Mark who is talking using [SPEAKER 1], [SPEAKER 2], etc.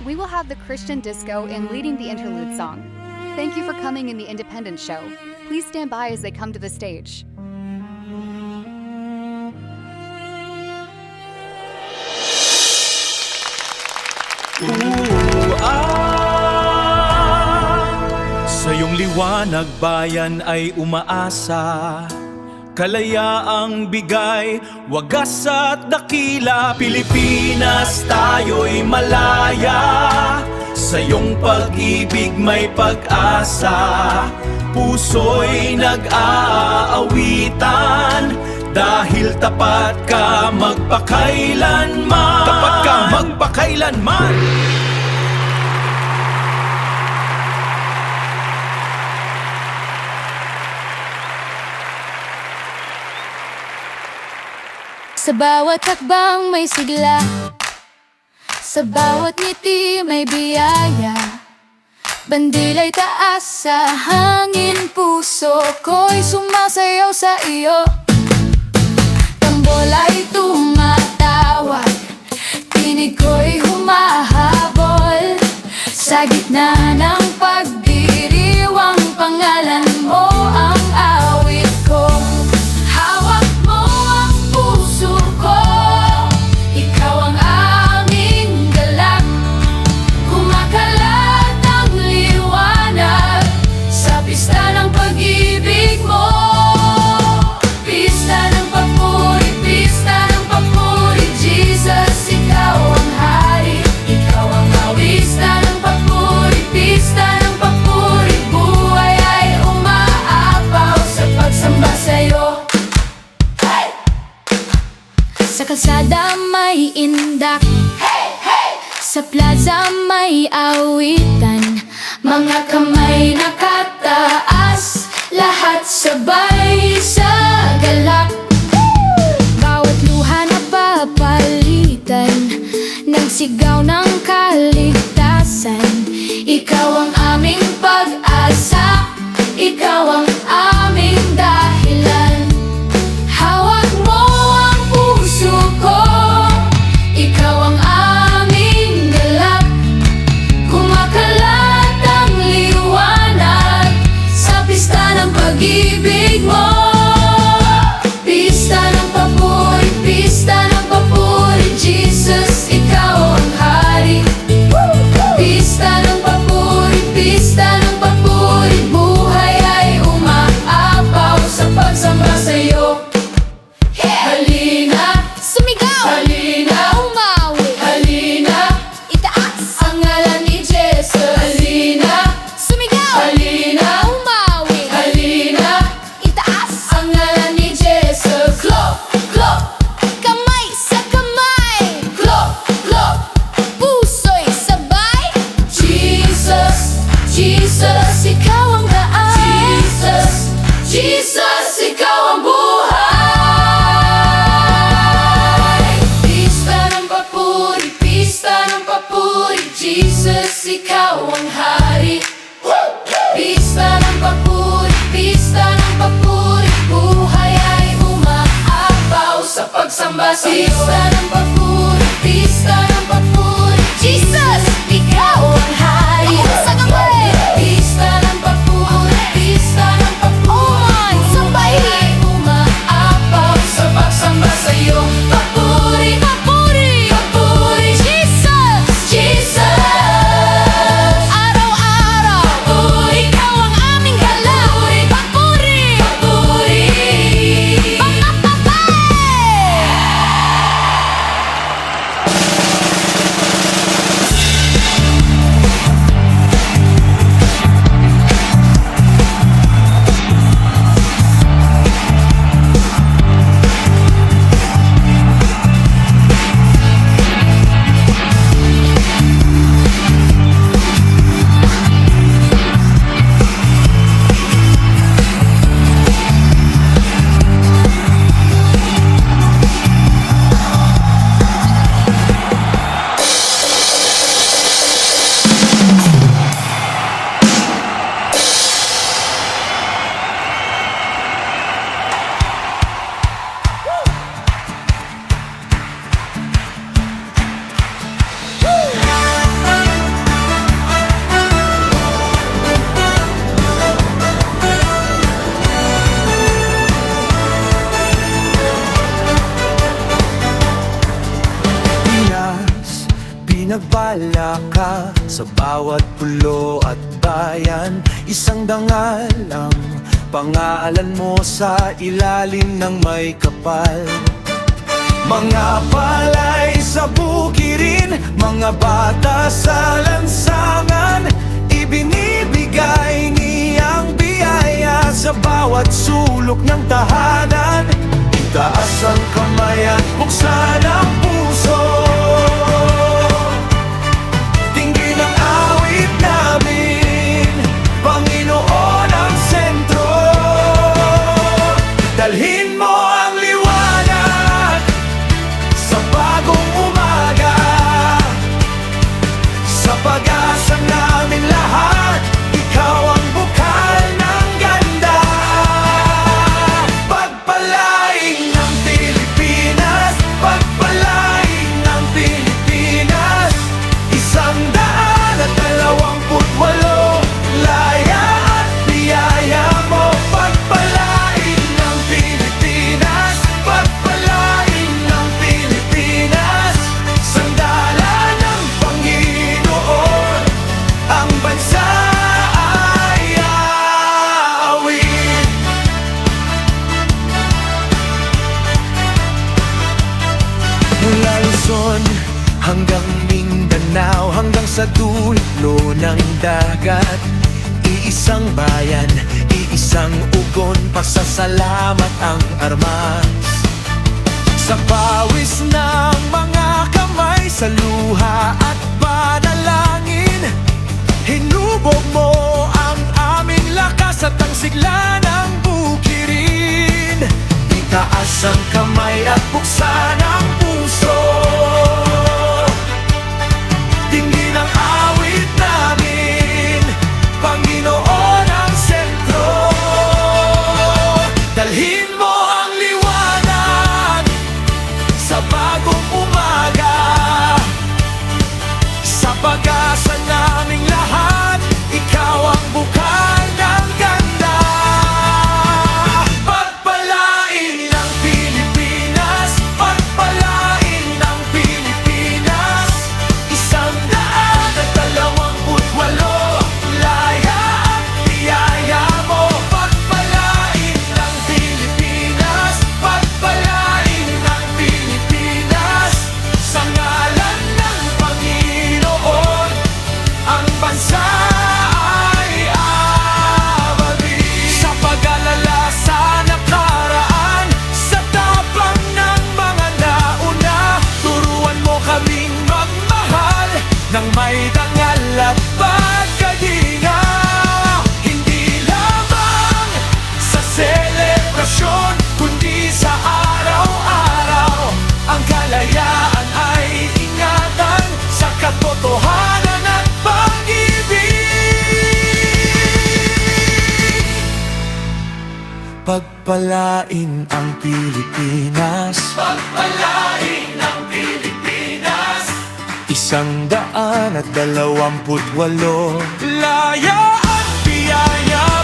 [SPEAKER 1] we will have the Christian disco in leading the interlude song. Thank you for coming in the Independence Show. Please stand by as they come to the stage.
[SPEAKER 2] Sa iyong liwanag bayan ay umaasa, kalayaang bigay, wagas at dakila. Pilipinas, tayo'y malaya, sa iyong pag-ibig may pag-asa. Puso'y nag-aawitan, dahil tapat ka magpakailanman. Tapat ka magpakailanman.
[SPEAKER 3] Sa bawat hakbang may sigla, sa bawat ngiti may biyaya. Bandila'y taas sa hangin, puso ko'y sumasayaw sa iyo. Tambola'y tumatawag, tinig ko'y humahabol. Sa gitna ng pagdiriwang, pangalan mo ang awit ko. Hawak mo ang puso ko, ikaw ang aming galak. Kumakalat ang liwanag sa pista ng pag-ibig mo. Pista ng papuri, Jesus, ikaw ang hari, ikaw ang awit. Pista ng papuri, buhay ay umaapaw sa pagsamba sa'yo. Hey! Sa kalsada may indak, hey, hey! Sa plaza may awitan, mga kamay nakataas, lahat sabay sa galak. Bawat luha na papalitan ng sigaw ng kaligtasan. Ikaw ang aming pag-asa, ikaw ang aming dahilan. Hawak mo ang puso ko, ikaw ang aming galak. Kumakalat ang liwanag sa pista ng pag-ibig mo. Pista ng papuri, Jesus, ikaw ang hari. Pista ng papuri, buhay ay umaapaw sa pagsamba sa'yo. Halina, sumigaw, halina, umawi, halina, itaas ang ngalan ni Jesus. Halina, sumigaw, halina, umawi, halina, itaas ang ngalan ni Jesus. Clap, clap, kamay sa kamay, clap, clap, puso'y sabay. Jesus, ikaw ang daan. Jesus, ikaw ang buhay. Pista ng papuri, Jesus, ikaw ang hari. Pista ng papuri, buhay ay umaapaw sa pagsamba sa'yo. Pista ng papuri, Jesus, ikaw ang hari. Sa kamay! Pista ng papuri, buhay ay umaapaw sa pagsamba sa'yo. Papuri, Jesus, araw-araw, ikaw ang aming galak. Papuri, papapapay.
[SPEAKER 2] Pinagbalaka sa bawat pulo at bayan, isang dangal ang pangalan mo sa ilalim ng may kapal. Mga palay sa bukirin, mga bata sa lansangan, ibinibigay niyang biyaya sa bawat sulok ng tahanan. Itaas ang kamay at buksan ang puso, dinggin ang awit namin, Panginoon ang sentro. Dalhin mo ang liwanag sa bagong umaga, sa pag-asa namin lahat, ikaw ang bukal ng ganda. Pagpalain ng Pilipinas, pagpalain ng Pilipinas, 128 laya at biyaya mo. Pagpalain ng Pilipinas, pagpalain ng Pilipinas, sandala ng Panginoon, ang bansa ay aawit. Mula Luzon hanggang Mindanao, hanggang sa dulo ng dagat, iisang bayan, iisang ugon, pasasalamat ang armas. Sa pawis ng mga kamay, sa luha at panalangin, hinubog mo ang aming lakas at ang sigla ng bukirin. Itaas ang kamay at buksan ang puso, dinggin ang awit namin, Panginoon ang sentro. Dalhin mo ang liwanag sa bagong umaga, sa pag-asa naming lahat, ikaw ang bukal ng ganda. Pagpalain ng Pilipinas, pagpalain ng Pilipinas, 128 laya at biyaya mo. Pagpalain ng Pilipinas, pagpalain ng Pilipinas, sa ngalan ng Panginoon, ang bansa ay aawit. Sa pag-alala sa nakaraan, sa tapang ng mga nauna, turuan mo kaming magmahal ng may dangal at pagkalinga. Hindi lamang sa selebrasyon, kundi sa araw-araw, ang kalayaan ay ingatan sa katotohanan at pag-ibig. Pagpalain ang Pilipinas, pagpalain ang Pilipinas, 128 laya at biyaya.